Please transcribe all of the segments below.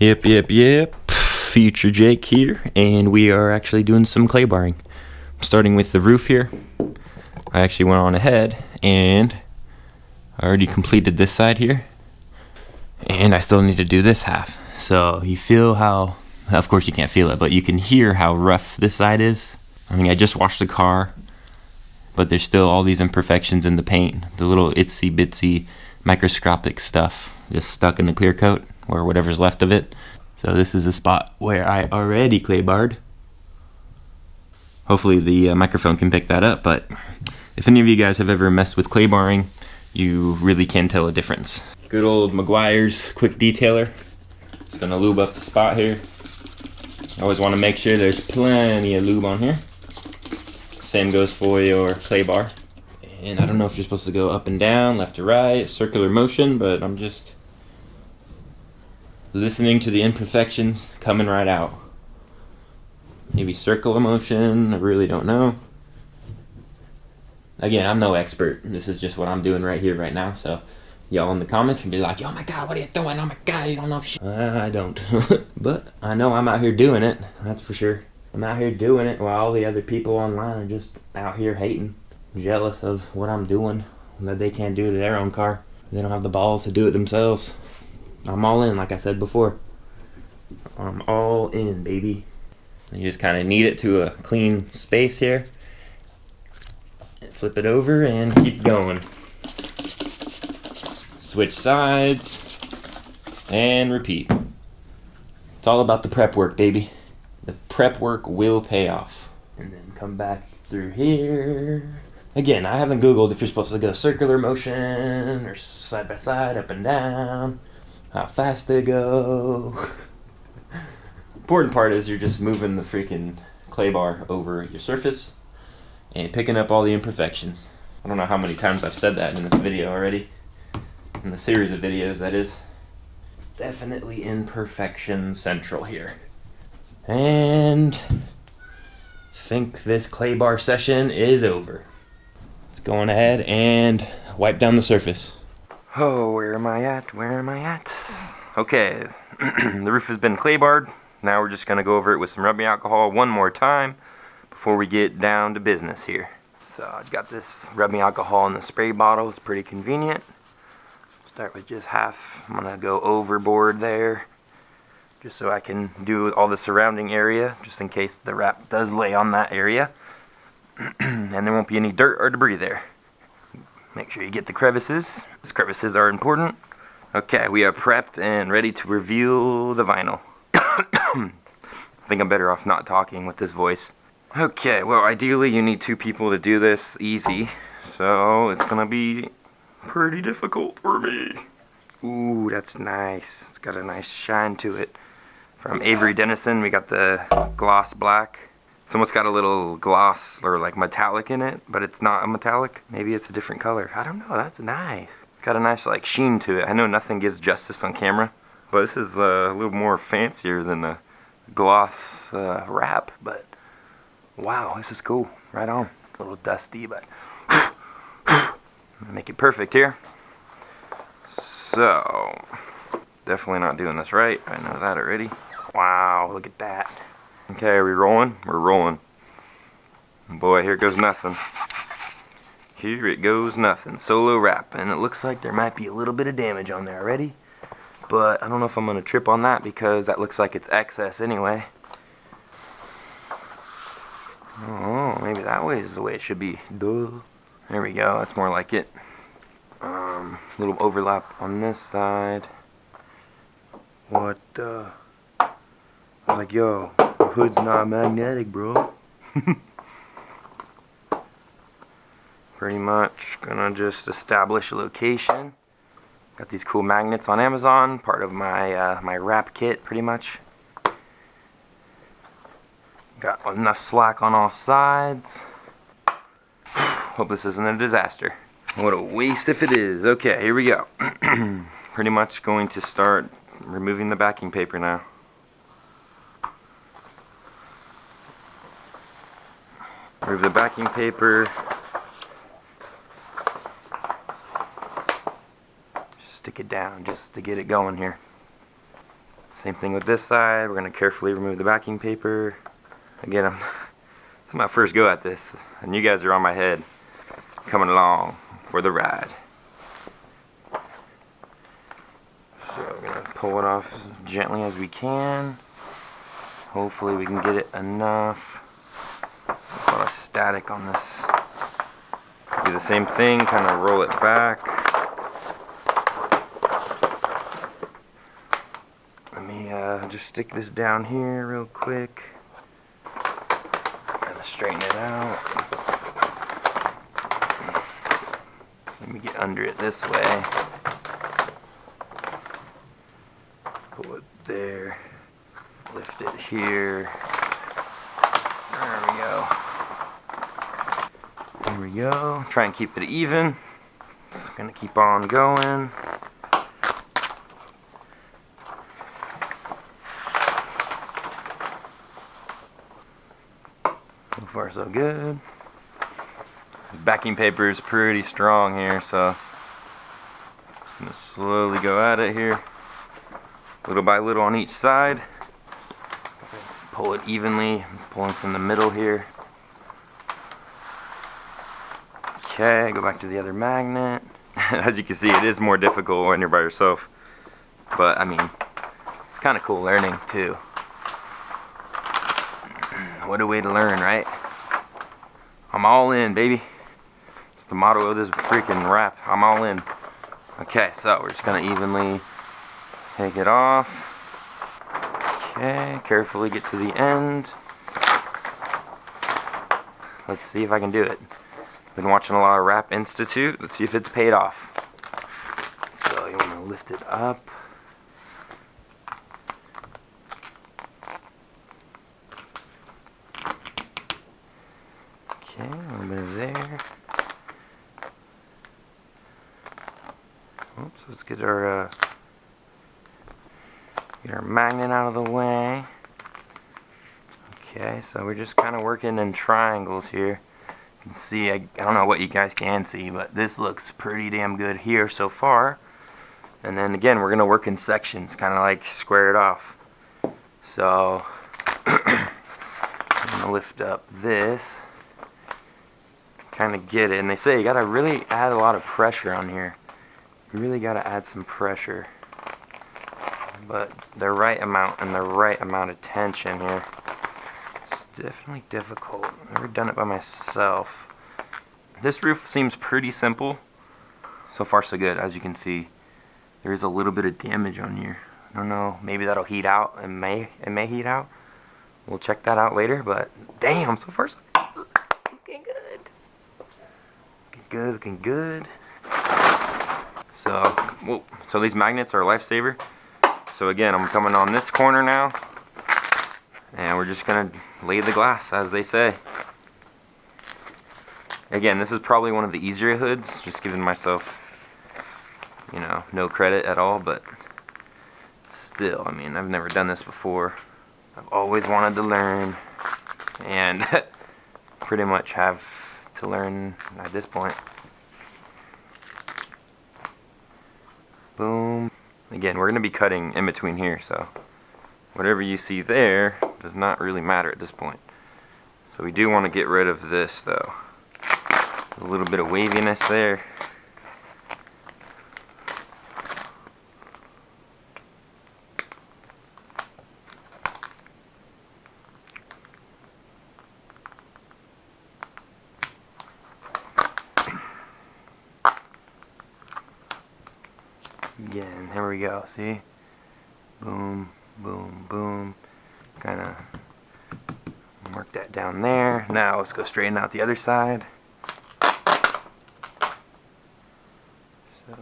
Yep. Future Jake here, and we are actually doing some clay barring. I'm starting with the roof here. I actually went on ahead and I already completed this side here, and I still need to do this half. So you feel how, of course you can't feel it, but you can hear how rough this side is. I mean, I just washed the car, but there's still all these imperfections in the paint, the little itsy bitsy microscopic stuff just stuck in the clear coat or whatever's left of it. So this is a spot where I already clay barred. Hopefully the microphone can pick that up, but if any of you guys have ever messed with clay barring, you really can tell a difference. Good old Meguiar's quick detailer. Just gonna lube up the spot here. Always want to make sure there's plenty of lube on here. Same goes for your clay bar. And I don't know if you're supposed to go up and down, left to right, circular motion, but I'm just listening to the imperfections coming right out. Maybe circular motion, I really don't know. Again, I'm no expert. This is just what I'm doing right here, right now. So y'all in the comments can be like, oh my God, what are you doing? Oh my God, you don't know shit. I don't. But I know I'm out here doing it, that's for sure. I'm out here doing it while all the other people online are just out here hating, jealous of what I'm doing that they can't do to their own car. They don't have the balls to do it themselves. I'm all in, like I said before. I'm all in, baby. You just kind of knead it to a clean space here. Flip it over and keep going. Switch sides and repeat. It's all about the prep work, baby. The prep work will pay off. And then come back through here. Again, I haven't Googled if you're supposed to go circular motion or side by side, up and down, how fast they go. Important part is you're just moving the freaking clay bar over your surface and picking up all the imperfections. I don't know how many times I've said that in this video already. In the series of videos, that is. Definitely imperfection central here. And I think this clay bar session is over. Let's go on ahead and wipe down the surface. Oh, where am I at? Okay, the roof has been clay barred. Now we're just gonna go over it with some rubbing alcohol one more time before we get down to business here. So I've got this rubbing alcohol in the spray bottle. It's pretty convenient. Start with just half. I'm gonna go overboard there, just so I can do all the surrounding area, just in case the wrap does lay on that area. And there won't be any dirt or debris there. Make sure you get the crevices. These crevices are important. Okay, we are prepped and ready to reveal the vinyl. I think I'm better off not talking with this voice. Okay, well ideally you need two people to do this easy, so it's gonna be pretty difficult for me. Ooh, that's nice. It's got a nice shine to it. From Avery Dennison, we got the gloss black. It's almost got a little gloss or like metallic in it, but it's not a metallic. Maybe it's a different color. I don't know, that's nice. Got a nice like sheen to it. I know nothing gives justice on camera, but this is a little more fancier than a gloss wrap, but wow, this is cool. Right on. A little dusty, but make it perfect here. So, definitely not doing this right. I know that already. Wow, look at that. Okay, are we rolling? We're rolling. Boy, here goes nothing. Here it goes nothing. Solo wrap, and it looks like there might be a little bit of damage on there already. But I don't know if I'm going to trip on that because that looks like it's excess anyway. Oh, maybe that way is the way it should be. Duh. There we go, that's more like it. Little overlap on this side. What the? I was like, yo, the hood's not magnetic, bro. Pretty much gonna just establish a location. Got these cool magnets on Amazon, part of my my wrap kit, pretty much. Got enough slack on all sides. Hope this isn't a disaster. What a waste if it is. Okay, here we go. Pretty much going to start removing the backing paper now. Remove the backing paper. Stick it down just to get it going here. Same thing with this side. We're going to carefully remove the backing paper. Again, it's my first go at this, and you guys are on my head, coming along for the ride. So we're going to pull it off as gently as we can. Hopefully we can get it enough. There's a lot of static on this. Do the same thing, kind of roll it back. Let me just stick this down here real quick. Kind of straighten it out. Let me get under it this way. Pull it there. Lift it here. There we go. There we go. Try and keep it even. It's gonna keep on going. So far so good. This backing paper is pretty strong here, so just gonna slowly go at it here. Little by little on each side. Pull it evenly, pulling from the middle here. Okay, go back to the other magnet. As you can see, it is more difficult when you're by yourself. But, I mean, it's kind of cool learning, too. What a way to learn, right? I'm all in, baby. It's the motto of this freaking rap. I'm all in. Okay, so we're just going to evenly take it off. Okay, carefully get to the end. Let's see if I can do it. Been watching a lot of Rap Institute. Let's see if it's paid off. So you want to lift it up. Okay, a little bit of there. Oops, let's get our magnet out of the way. Okay, so we're just kind of working in triangles here. You can see, I don't know what you guys can see, but this looks pretty damn good here so far. And then again, we're going to work in sections, kind of like square it off. So, I'm going to lift up this, kind of get it. And they say you got to really add a lot of pressure on here. You really got to add some pressure. But the right amount and the right amount of tension here. It's definitely difficult. I've never done it by myself. This roof seems pretty simple. So far so good. As you can see, there is a little bit of damage on here. I don't know, maybe that'll heat out. It may heat out. We'll check that out later, but damn, so far so good. Looking good. Looking good, looking good. So these magnets are a lifesaver. So again, I'm coming on this corner now, and we're just gonna lay the glass, as they say. Again, this is probably one of the easier hoods, just giving myself, you know, no credit at all, but still, I mean, I've never done this before. I've always wanted to learn, and pretty much have to learn at this point. Boom. Again, we're going to be cutting in between here, so whatever you see there does not really matter at this point. So we do want to get rid of this, though. A little bit of waviness there. Again, here we go, see? Boom, boom, boom. Kind of mark that down there. Now let's go straighten out the other side. So,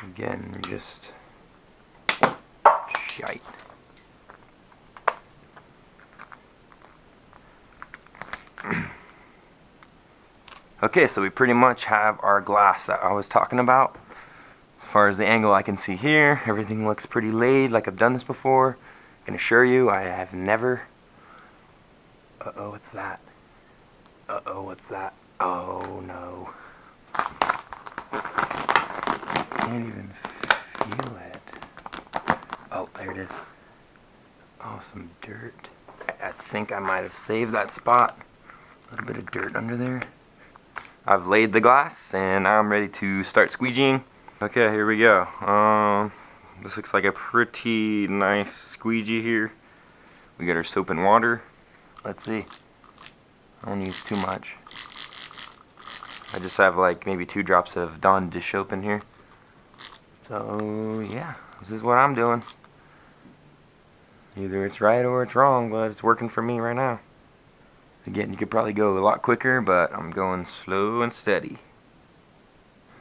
again, we just shite. Okay, so we pretty much have our glass that I was talking about. As far as the angle I can see here, everything looks pretty laid like I've done this before. I can assure you I have never... Uh-oh, what's that? Uh-oh, what's that? Oh, no. Can't even feel it. Oh, there it is. Oh, some dirt. I think I might have saved that spot. A little bit of dirt under there. I've laid the glass and now I'm ready to start squeegeeing. Okay, here we go. This looks like a pretty nice squeegee here. We got our soap and water. Let's see. I don't use too much. I just have like maybe 2 drops of Dawn dish soap in here. So yeah, this is what I'm doing. Either it's right or it's wrong, but it's working for me right now. Again, you could probably go a lot quicker, but I'm going slow and steady.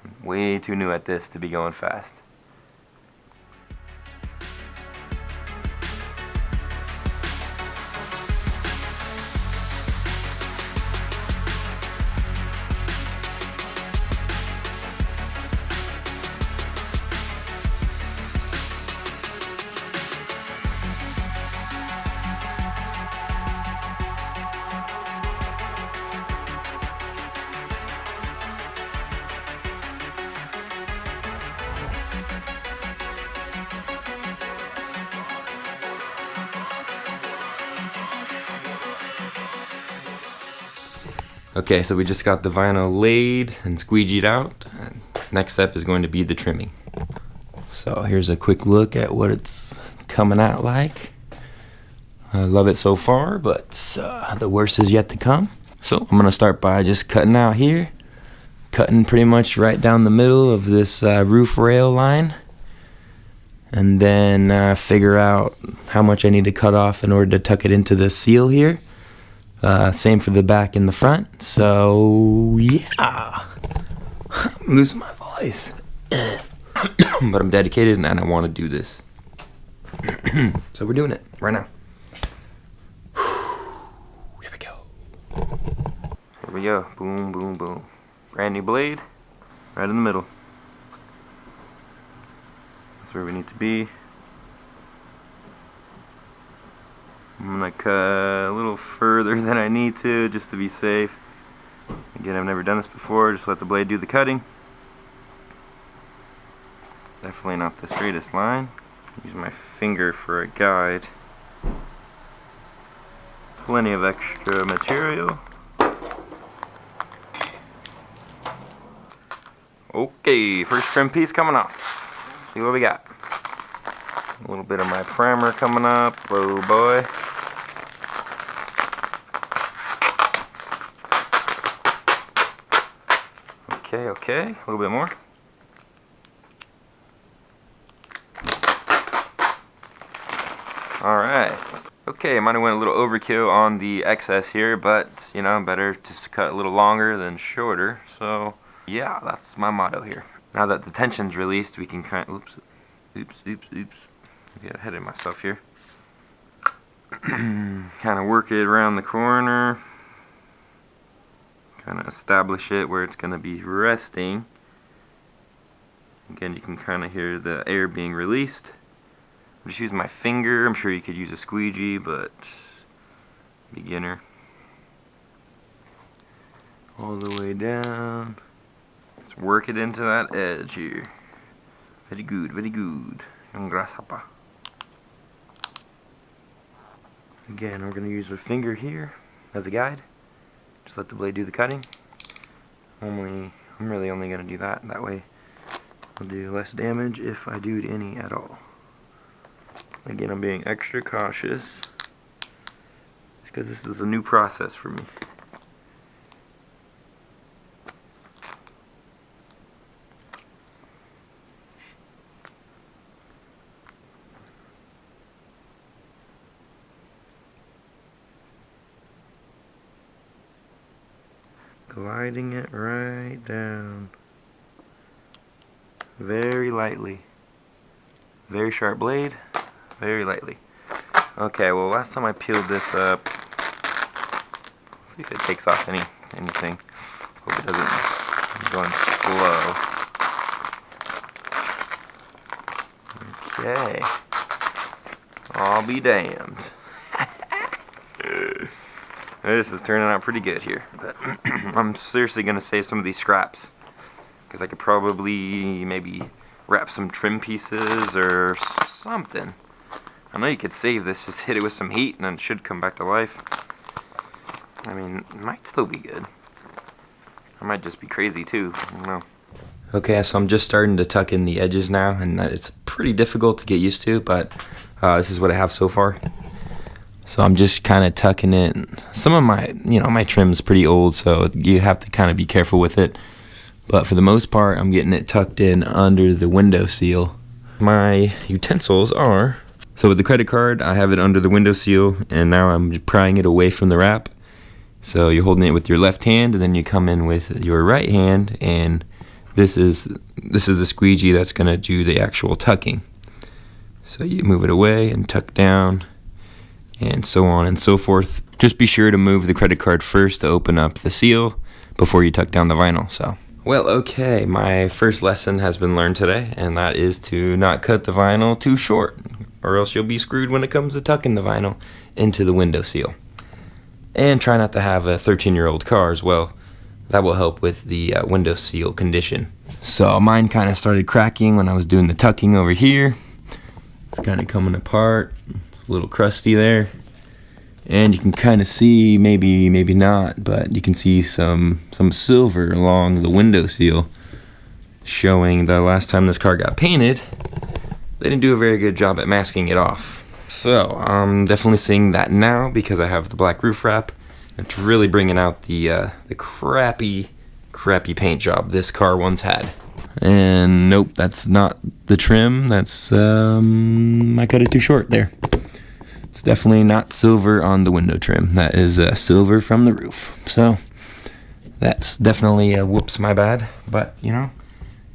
I'm way too new at this to be going fast. Okay, so we just got the vinyl laid and squeegeed out. Next step is going to be the trimming. So here's a quick look at what it's coming out like. I love it so far, but the worst is yet to come. So I'm gonna start by just cutting out here. Cutting pretty much right down the middle of this roof rail line. And then figure out how much I need to cut off in order to tuck it into the seal here. Same for the back and the front. So yeah, I'm losing my voice. But I'm dedicated and I want to do this. So we're doing it right now. Here we go. Here we go. Boom, boom, boom. Brand new blade, right in the middle. That's where we need to be. I'm gonna cut a little further than I need to, just to be safe. Again, I've never done this before, just let the blade do the cutting. Definitely not the straightest line. Use my finger for a guide. Plenty of extra material. Okay, first trim piece coming off. See what we got. A little bit of my primer coming up. Oh boy. Okay, a little bit more. Alright. Okay, I might have went a little overkill on the excess here, but you know, better just cut a little longer than shorter. So yeah, that's my motto here. Now that the tension's released, we can kind of, oops. Get ahead of myself here. Kind of work it around the corner. Kind of establish it where it's going to be resting. Again, you can kind of hear the air being released. I'm just using my finger. I'm sure you could use a squeegee, but beginner. All the way down. Let's work it into that edge here. Very good, very good. Young grasshopper. Again, we're going to use our finger here as a guide. Just let the blade do the cutting. I'm really only going to do that. That way I'll do less damage if I do any at all. Again, I'm being extra cautious because this is a new process for me. Gliding it right down. Very lightly. Very sharp blade. Very lightly. Okay, well last time I peeled this up, let's see if it takes off anything. Hope it doesn't. I'm going slow. Okay. I'll be damned. This is turning out pretty good here. But I'm seriously going to save some of these scraps, because I could probably maybe wrap some trim pieces or something. I know you could save this, just hit it with some heat and then it should come back to life. I mean, it might still be good. I might just be crazy too, I don't know. Okay, so I'm just starting to tuck in the edges now, and it's pretty difficult to get used to, but this is what I have so far. So I'm just kind of tucking it. Some of my, my trim's pretty old, so you have to kind of be careful with it. But for the most part, I'm getting it tucked in under the window seal. My utensils are, so with the credit card, I have it under the window seal, and now I'm prying it away from the wrap. So you're holding it with your left hand, and then you come in with your right hand, and this is the squeegee that's going to do the actual tucking. So you move it away and tuck down, and so on and so forth. Just be sure to move the credit card first to open up the seal before you tuck down the vinyl. So, well, okay, my first lesson has been learned today, and that is to not cut the vinyl too short, or else you'll be screwed when it comes to tucking the vinyl into the window seal. And try not to have a 13-year-old car as well. That will help with the window seal condition. So mine kind of started cracking when I was doing the tucking over here. It's kind of coming apart. It's a little crusty there. And you can kind of see, maybe not, but you can see some silver along the window seal, showing the last time this car got painted, they didn't do a very good job at masking it off. So I'm definitely seeing that now because I have the black roof wrap. It's really bringing out the crappy paint job this car once had. And nope, that's not the trim. That's I cut it too short there. It's definitely not silver on the window trim. That is silver from the roof. So that's definitely a whoops, my bad. But I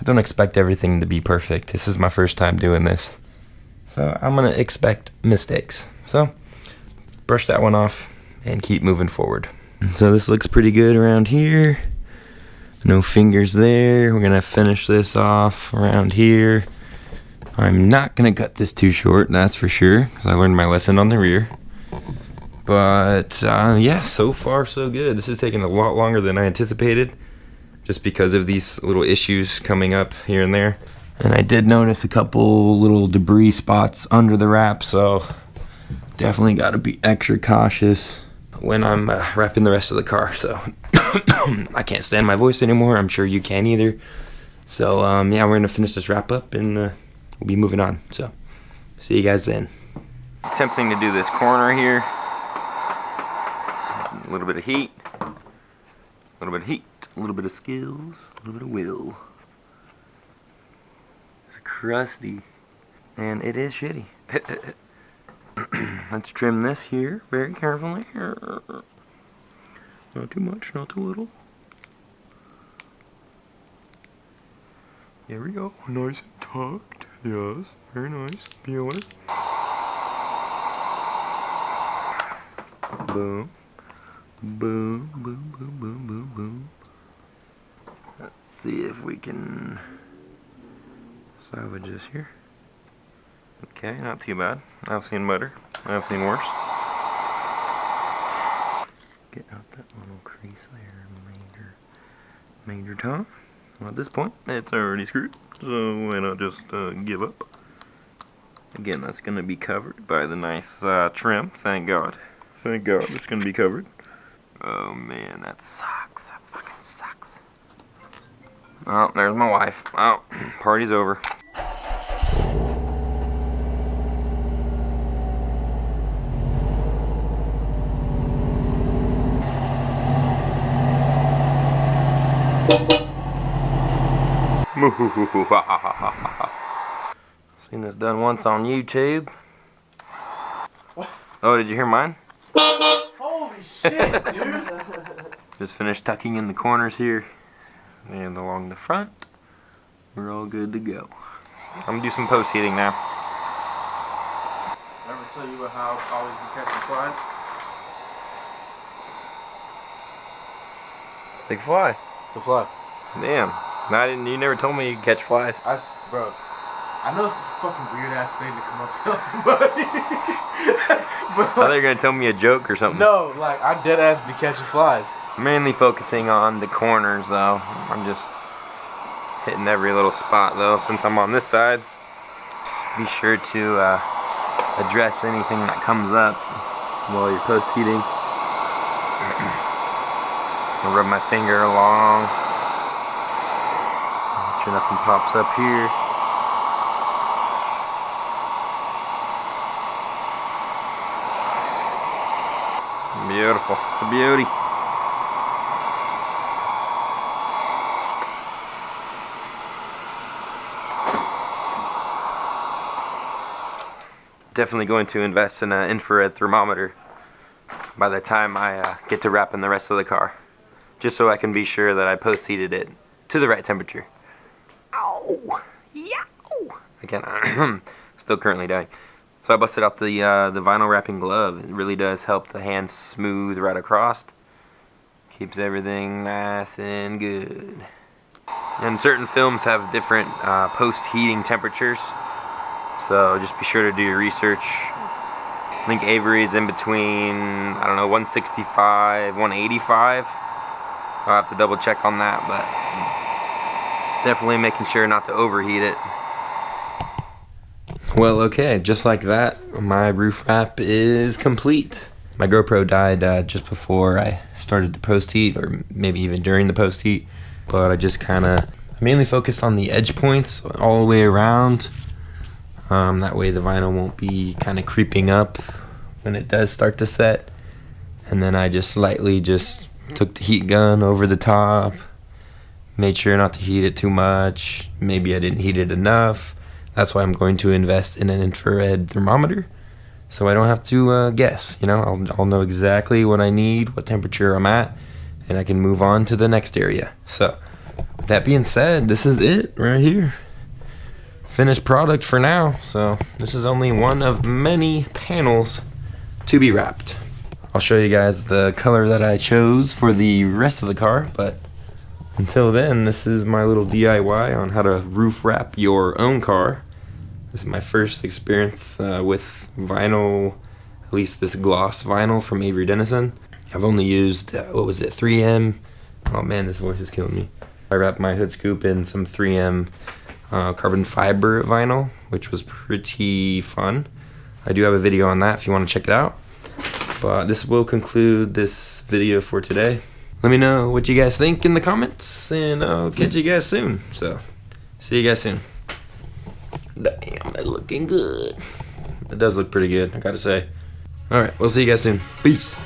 don't expect everything to be perfect. This is my first time doing this, so I'm gonna expect mistakes. So brush that one off and keep moving forward. So this looks pretty good around here. No fingers there. We're gonna finish this off around here. I'm not gonna cut this too short, that's for sure, because I learned my lesson on the rear. But yeah, so far so good. This is taking a lot longer than I anticipated, just because of these little issues coming up here and there. And I did notice a couple little debris spots under the wrap, so definitely gotta be extra cautious when I'm wrapping the rest of the car. So I can't stand my voice anymore. I'm sure you can't either. So yeah, we're gonna finish this wrap up and we'll be moving on. So see you guys then. Attempting to do this corner here. A little bit of heat. A little bit of heat. A little bit of skills. A little bit of will. It's crusty. And it is shitty. Let's trim this here very carefully. Not too much, not too little. There we go. Nice and tucked. Yes, very nice. Beautiful. Boom. Boom, boom, boom, boom, boom, boom. Let's see if we can salvage this here. Okay, not too bad. I've seen better. I've seen worse. Get out that little crease there, major time. Well, at this point, it's already screwed, so why not just give up? Again, that's going to be covered by the nice trim. Thank God. Thank God it's going to be covered. Oh man, that sucks. That fucking sucks. Oh, there's my wife. Oh, party's over. Seen this done once on YouTube. What? Oh, did you hear mine? Holy shit, dude! Just finished tucking in the corners here and along the front. We're all good to go. I'm gonna do some post heating now. Ever tell you how I always be catching flies? Big fly. It's a fly. Damn. You never told me you could catch flies. Bro, I know it's a fucking weird ass thing to come up and tell somebody. But I thought you were gonna tell me a joke or something. no, like I dead ass be catching flies. Mainly focusing on the corners though. I'm just hitting every little spot though. Since I'm on this side, be sure to address anything that comes up while you're post heating. I'll rub my finger along. Make sure nothing pops up here. Beautiful. It's a beauty. Definitely going to invest in an infrared thermometer by the time I get to wrapping the rest of the car, just so I can be sure that I post heated it to the right temperature. Ow! Yow! Again, still currently dying. So I busted out the vinyl wrapping glove. It really does help the hands smooth right across. Keeps everything nice and good. And certain films have different post heating temperatures. So just be sure to do your research. I think Avery's in between, I don't know, 165, 185. I'll have to double check on that, but definitely making sure not to overheat it. Well, okay, just like that, my roof wrap is complete. My GoPro died just before I started the post heat, or maybe even during the post heat. But I just kind of mainly focused on the edge points all the way around. That way the vinyl won't be kind of creeping up when it does start to set. And then I just lightly just took the heat gun over the top, made sure not to heat it too much. Maybe I didn't heat it enough. That's why I'm going to invest in an infrared thermometer, so I don't have to guess. You know, I'll know exactly what I need, what temperature I'm at, and I can move on to the next area. So with that being said, this is it right here. Finished product for now. So this is only one of many panels to be wrapped. I'll show you guys the color that I chose for the rest of the car, but until then, this is my little DIY on how to roof wrap your own car. This is my first experience with vinyl, at least this gloss vinyl from Avery Dennison. I've only used, 3M? Oh man, this voice is killing me. I wrapped my hood scoop in some 3M carbon fiber vinyl, which was pretty fun. I do have a video on that if you want to check it out. But this will conclude this video for today. Let me know what you guys think in the comments, and I'll catch you guys soon. So, see you guys soon. Damn, that's looking good. It does look pretty good, I gotta say. Alright, we'll see you guys soon. Peace.